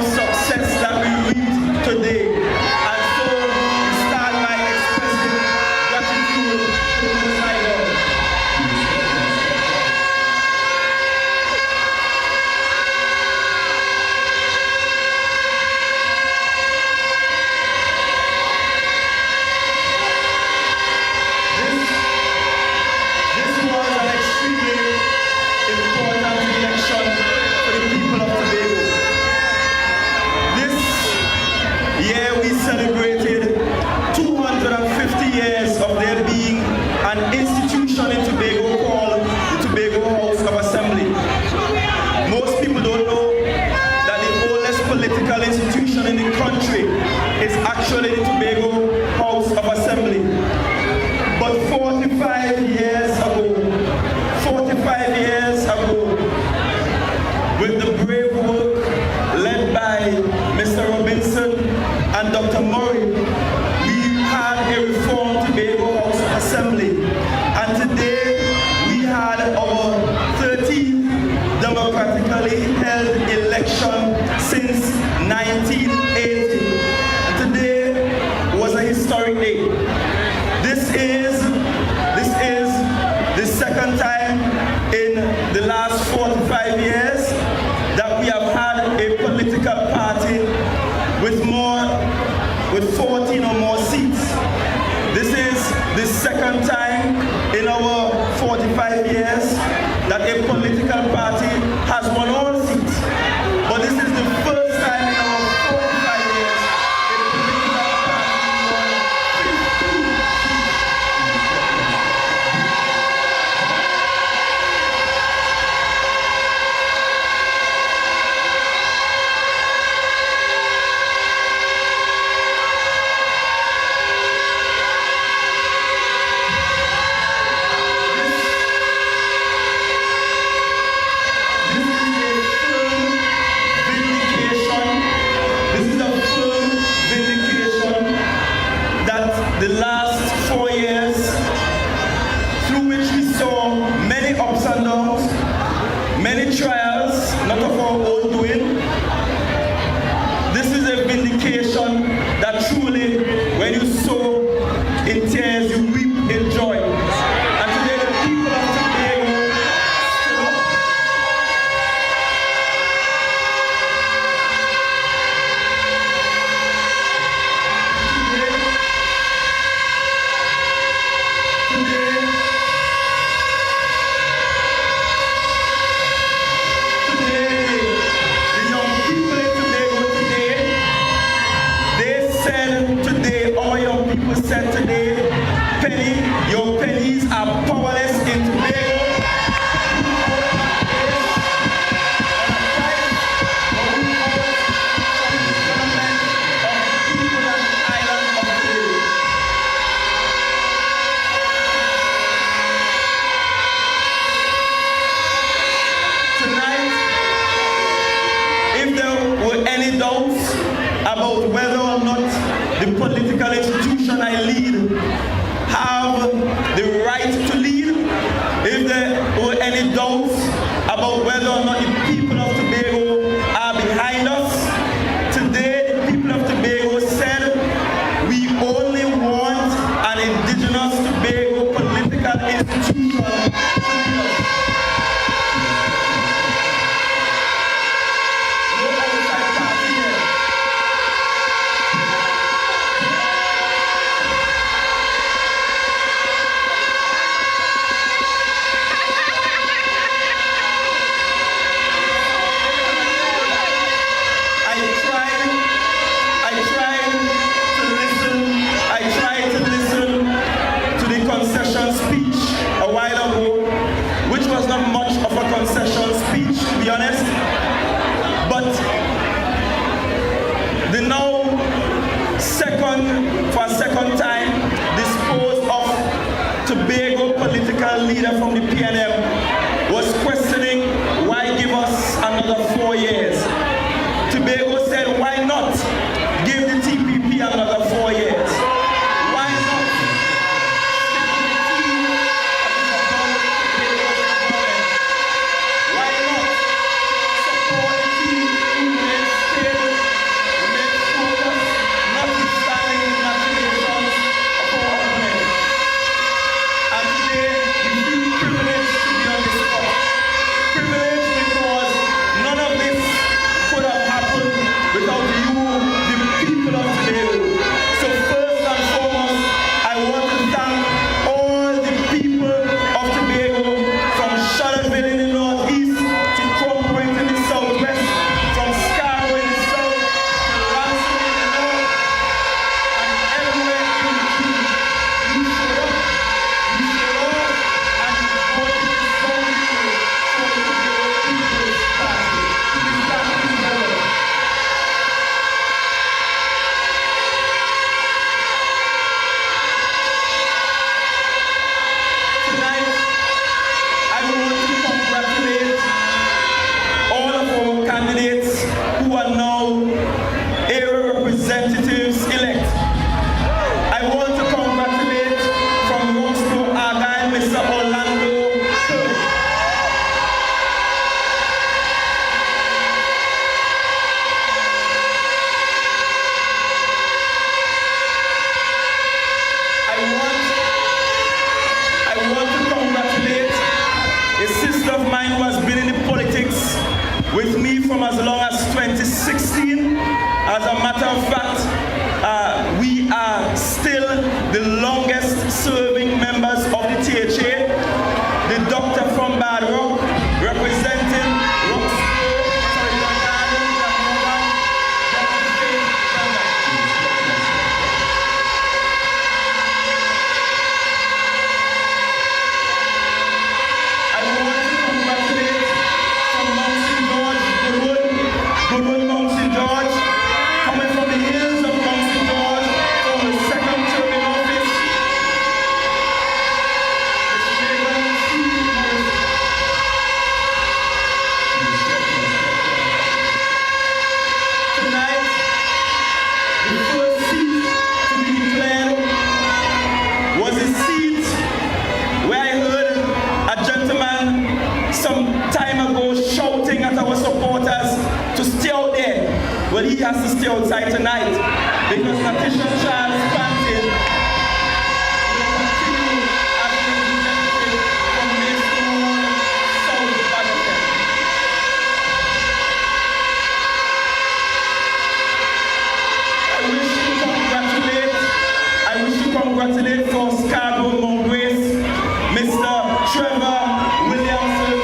of success that we reaped today. And so we start by expressing gratitude to the Most High God. This was an extremely important election for the people of Tobago. This year we celebrated 250 years of there being an institution in Tobago called the Tobago House of Assembly. Most people don't know that the oldest political institution in the country is actually the Tobago House of Assembly. But 45 years ago, with the brave work led by Mr. Robinson and Dr. Murray, we had a reformed Tobago House of Assembly. And today, we had our 13th democratically held election since 1980. And today was a historic day. This is the second time in the last 45 years that we have had a political party with 14 or more seats. This is the second time in our 45 years that a political party has won all seats. But this is the first time in our 45 years a political party won 15 seats. The last 4 years, through which we saw many ups and downs, many trials, not of our own doing. This is a vindication that truly, when you sow in tears, you reap in joy. And today the people of Tobago stood up. Said today, Penny, your pennies are powerless in Tobago. Tonight, if there were any doubts about whether or not the political institution I lead have the right to lead, if there were any doubts about whether or not the people of Tobago are behind us, today the people of Tobago said we only want an indigenous Tobago political institution to lead us. For a second time, disposed of Tobago political leader from the PNM was questioning why give us another 4 years. Tobago said, why not give the TPP another 4 years? Why not stick with the team of the Why not support the team who stayed has to stay outside tonight because Natisha Charles Pantin will continue as representative from Mason Hall, South Badminton. I wish to congratulate for Scarborough Mount Grace, Mr. Trevor Williamson.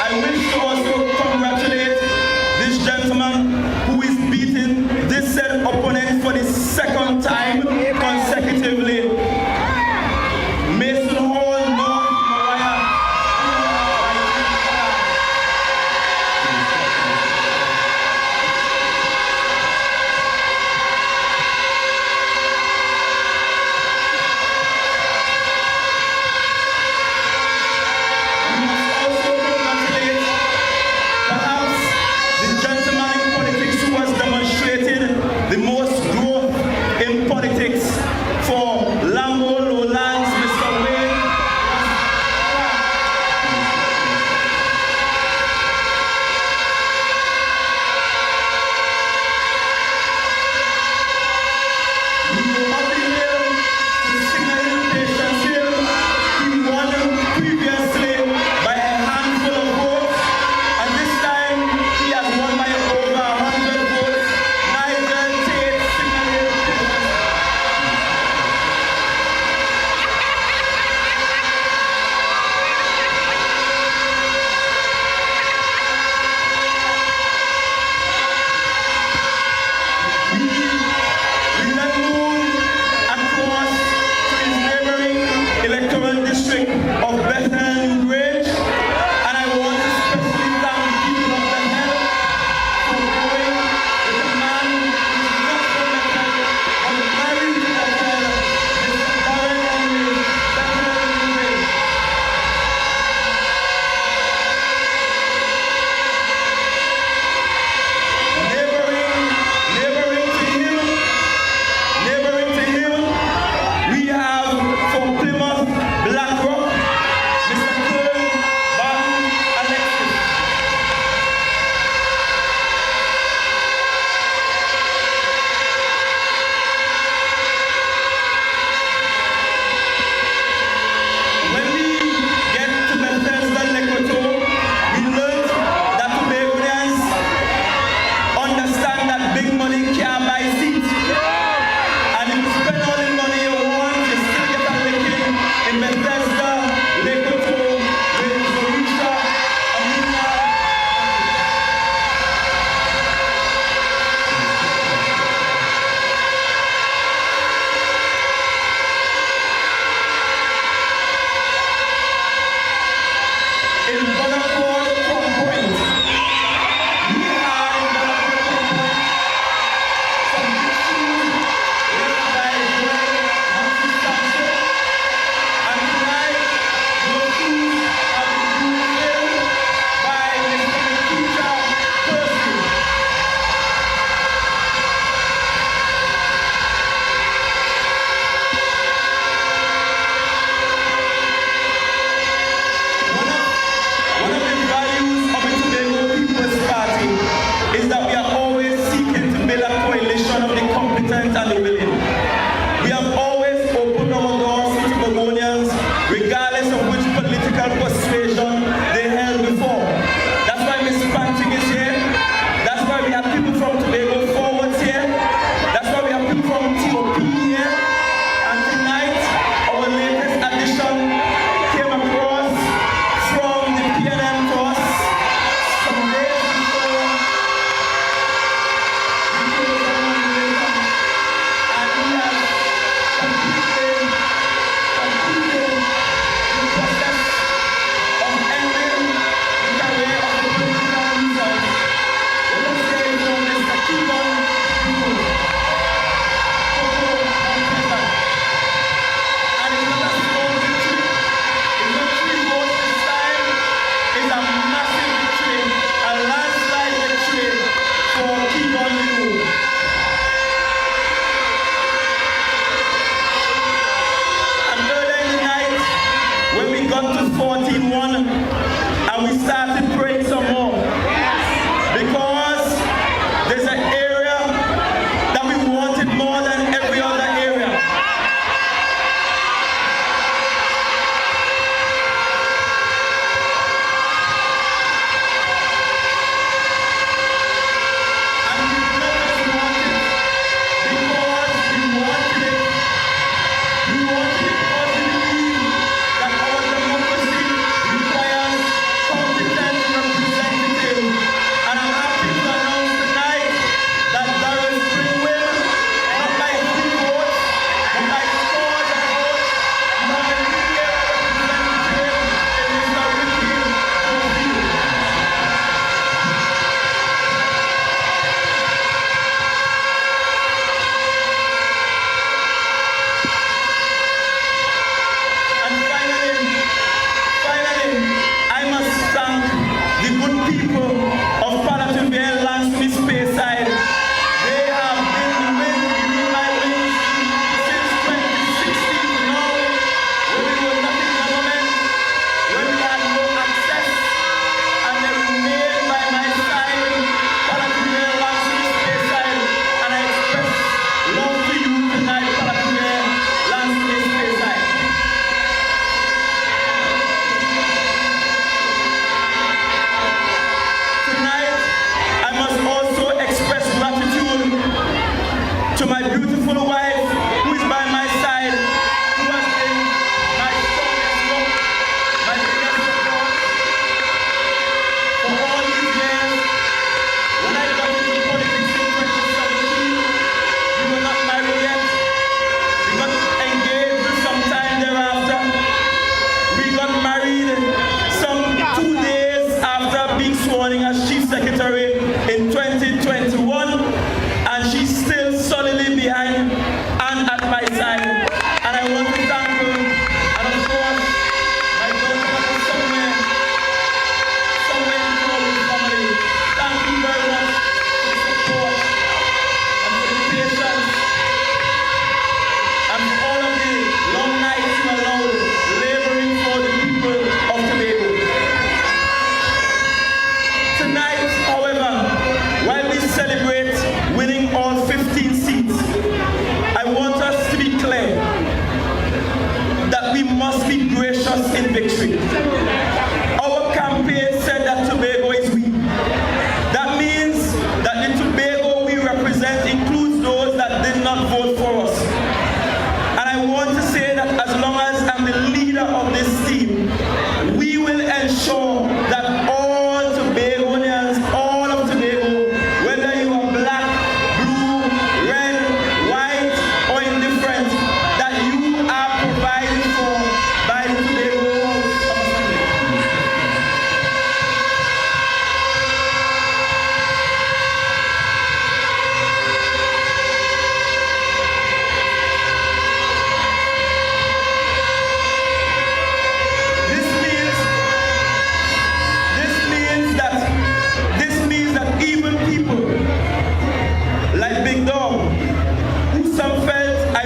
I wish to also congratulate this gentleman who is beating this said opponent for the second time consecutively. Mason Hall, North Mariah.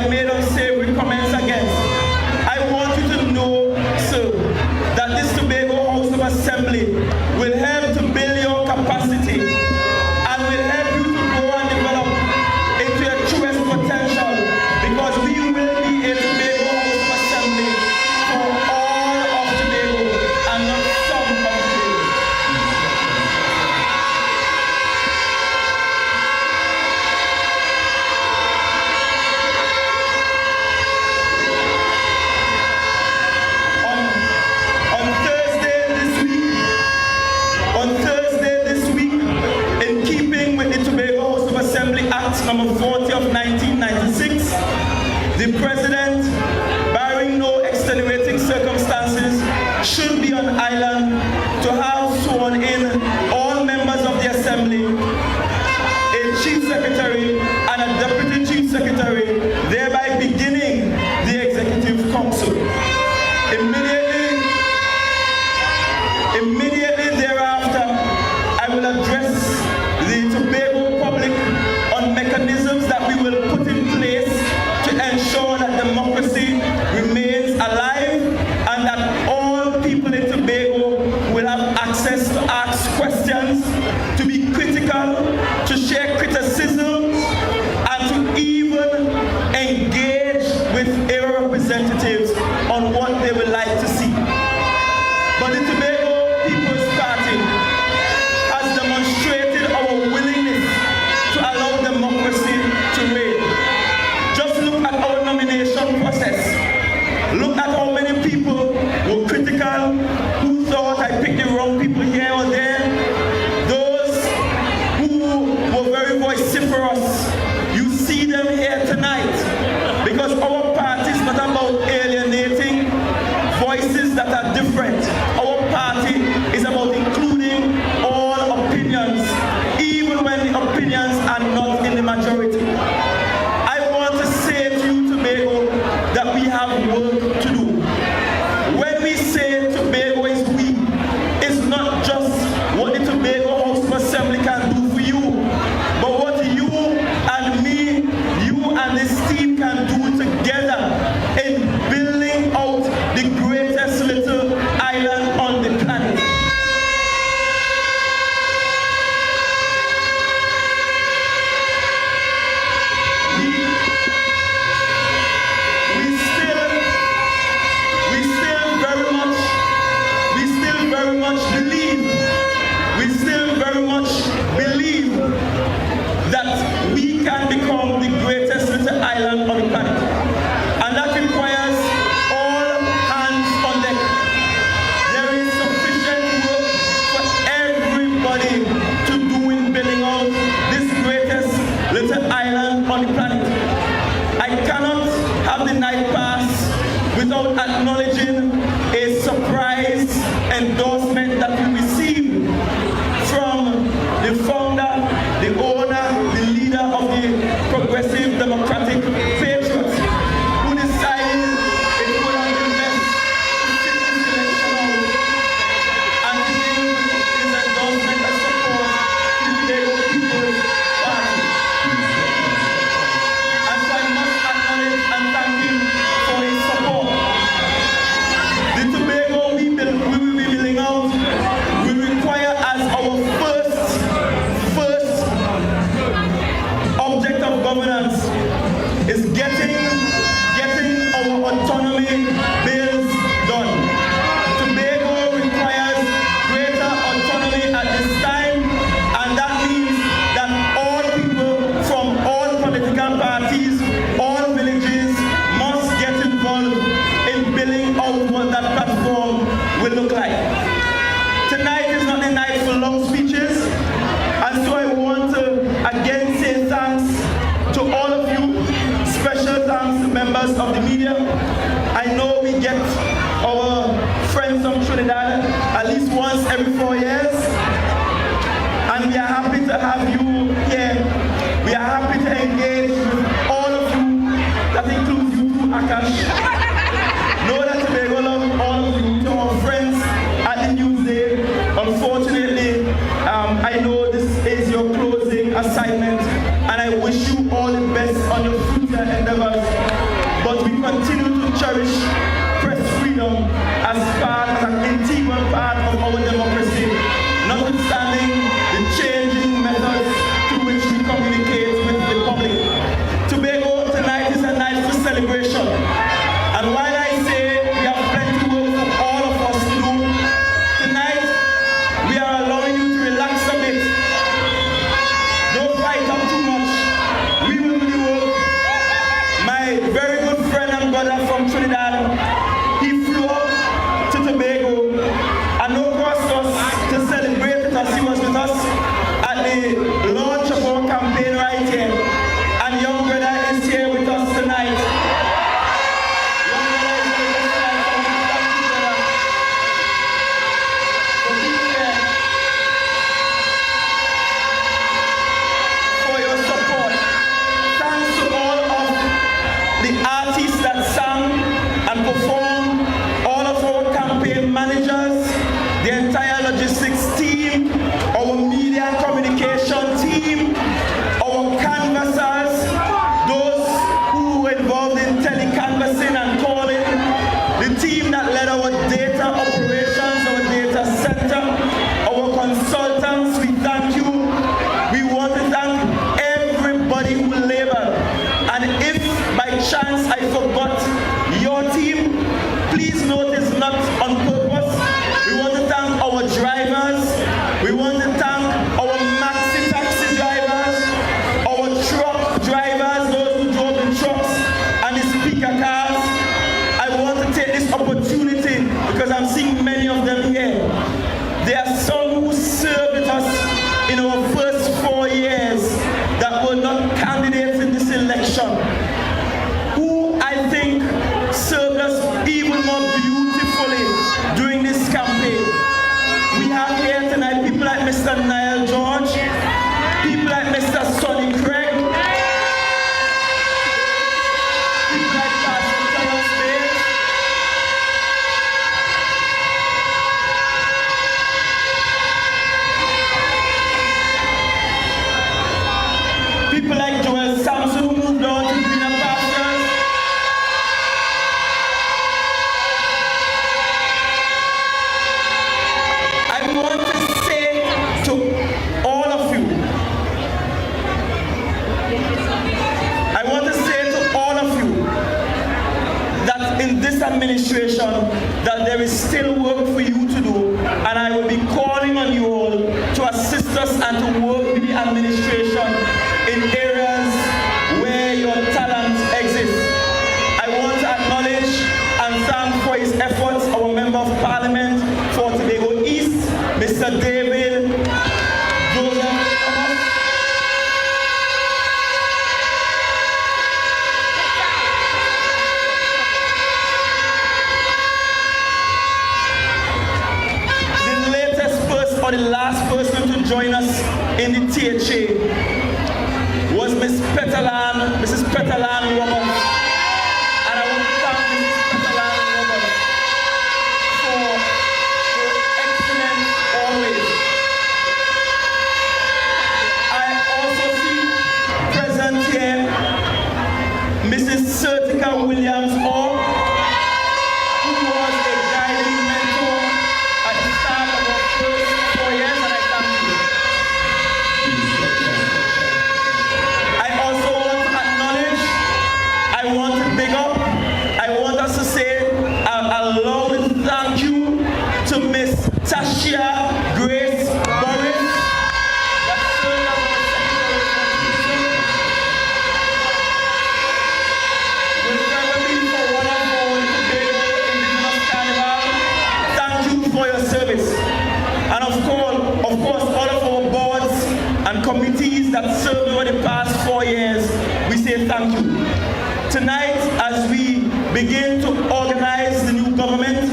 I made unsavory comments against. I want you to know, sir, that this Tobago House of Assembly will help to build your capacity and will help you to grow and develop into your truest potential, because we will be a Tobago House of Assembly for all of Tobago and not some of Tobago. On Thursday this week, in keeping with the Tobago House of Assembly Act number 40 of 1996, the President, barring no extenuating circumstances, should be on island to have sworn in all members of the Assembly, a Chief Secretary and a Deputy Chief Secretary, thereby beginning the Executive Council. Immediately thereafter, I will address the Tobago public on mechanisms that we will put in place to ensure that democracy remains alive and that all people in Tobago will have access to ask questions, to be critical, to share criticism, and to even engage with area representatives on what they would like to see. But the Tobago People's Party has demonstrated our willingness to allow democracy to reign. Just look at our nomination process. Look at how many people were critical, who thought I picked the wrong people here or there, those who were very vociferous. You see them here tonight, because our party is not about alienating voices that are different. Our party is about including all opinions, even when the opinions are not in the majority. I want to say to you, Tobago, that we have work to do. When we say Tobago is we, it's not just what the Tobago House of Assembly can do for you, but what you and me, you and this team can do together in building out the greatest little island on the planet. We still very much believe that we can become the greatest little island on the planet. And that requires all hands on deck. There is sufficient work for everybody to do in building out this greatest little island on the planet. I cannot have the night pass without acknowledging a surprise endorsement that we received from the founder, the owner, the leader of the Progressive Democratic Patriots, who decided it would have been best to sit this election out and give his endorsement and support to the Tobago People's Party. And so I must acknowledge and thank him for his support. The Tobago we will be building out will require as our first object of governance is getting our autonomy bills done. Tobago requires greater autonomy at this time, and that means that all people from all political parties, all villages must get involved in building out what that platform will look like. Tonight is not a night for long speeches, and so I want to again say thanks to all of you. Special thanks to members of the media. I know we get our friends from Trinidad at least once every 4 years, and we are happy to have you here. We are happy to engage with all of you. That includes you too, Akash. Know that Tobago love all of you. To our friends at the Newsday, unfortunately, I know this is your closing assignment, and I wish you all the best on your future endeavors. cherish press freedom as an integral part of our democracy, notwithstanding the changing methods through which we communicate with the public. Tobago, tonight is a night for celebration. And while I say we have plenty of work for all of us to do, tonight we are allowing you to relax a bit. Don't fight up too much. We will do the work. My very good friend and brother from Trinidad, he flew up to Tobago and no cost us to celebrate with us. He was with us at the launch of our campaign right here. And young brother is here with us tonight. Young brother is with us tonight. So we thank you, brother, for being here, for your support. Thanks to all of the artists that sang and performed, all of our campaign managers, the entire logistics team, our media and communication team, our canvassers, those who were involved in telecanvassing and calling, the team that led our data operations, our data center, our consultants, we thank you. We want to thank everybody who labored. And if by chance I forgot your team, please note it's not on purpose. We want to thank our drivers. We want to thank our maxi taxi drivers, our truck drivers, those who drove the trucks and the speaker cars. I want to take this opportunity because I'm seeing many of them here. There are some who served with us in our first 4 years that were not candidates in this election, who I think served us even more beautifully during this campaign. We have here tonight people like Mr. Niall George, people like Mr. Sonny Craig, people like Pastor Thomas Bates, people like Joel Samson who moved on to greener pastures. I want to say to all of you, that in this administration, that there is still work for you to do, and I will be calling on you all to assist us and to work with the administration in areas where your talent exists. I want to acknowledge and thank for his efforts our Member of Parliament for Tobago East, Mr. David Joseph. Or the last person to join us in the THA was Mrs. Petalan Roberts. And I want to thank Mrs. Petalan Roberts for her excellence always. I also see present here Mrs. Sertica Williams Orr, who was a guiding mentor at the start of our first 4 years, and I thank you. I also want to acknowledge, I want to big up, I want us to say a loud thank you to Miss Tashia Grace Boris, that served as our Secretary Farley. Will forever be for one of our Tobago Indigenous Carnival. Thank you for your service. And of course, all of our boards and committees that served over the past 4 years, we say thank you. Tonight, as we begin to organize the new government,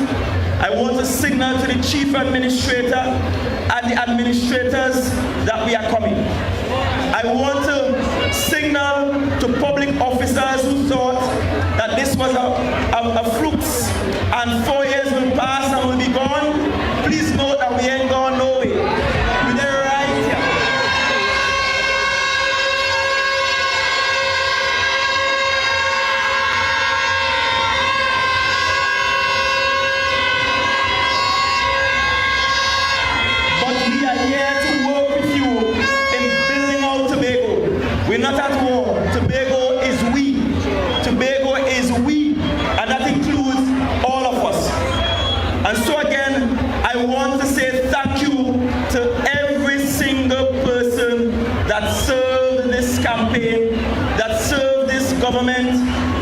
I want to signal to the Chief Administrator and the administrators that we are coming. I want to signal to public officers who thought that this was a flukes and 4 years will pass and will be gone. Please know that we ain't gone nowhere. We're there right here.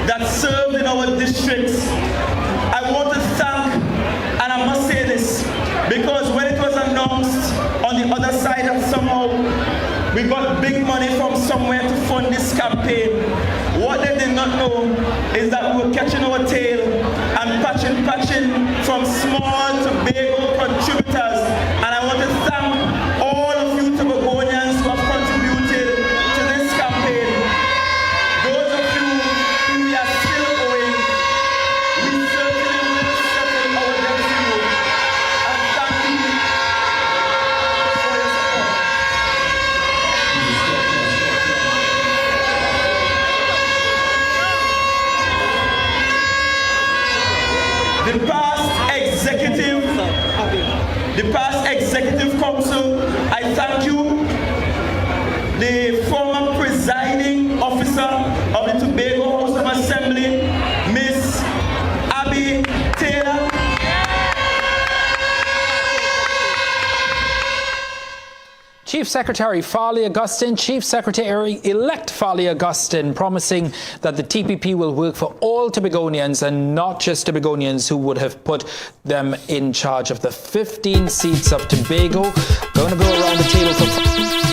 that served in our districts. I want to thank, and I must say this, because when it was announced on the other side that somehow we got big money from somewhere to fund this campaign, what they did not know is that we were catching our tail and patching from small Tobago contributors. And I want to thank all of you Tobagonians who have contributed to this campaign. Those of you who we are still owing, we certainly will settle our debt to you. And thank you for your support. The past executive council, I thank you. The former presiding officer of the Tobago House of Assembly, Miss Abby Taylor. Chief Secretary Farley Augustine, Chief Secretary-elect Farley Augustine, promising that the TPP will work for all Tobagonians and not just Tobagonians who would have put them in charge of the 15 seats of Tobago. Going to go around the table for...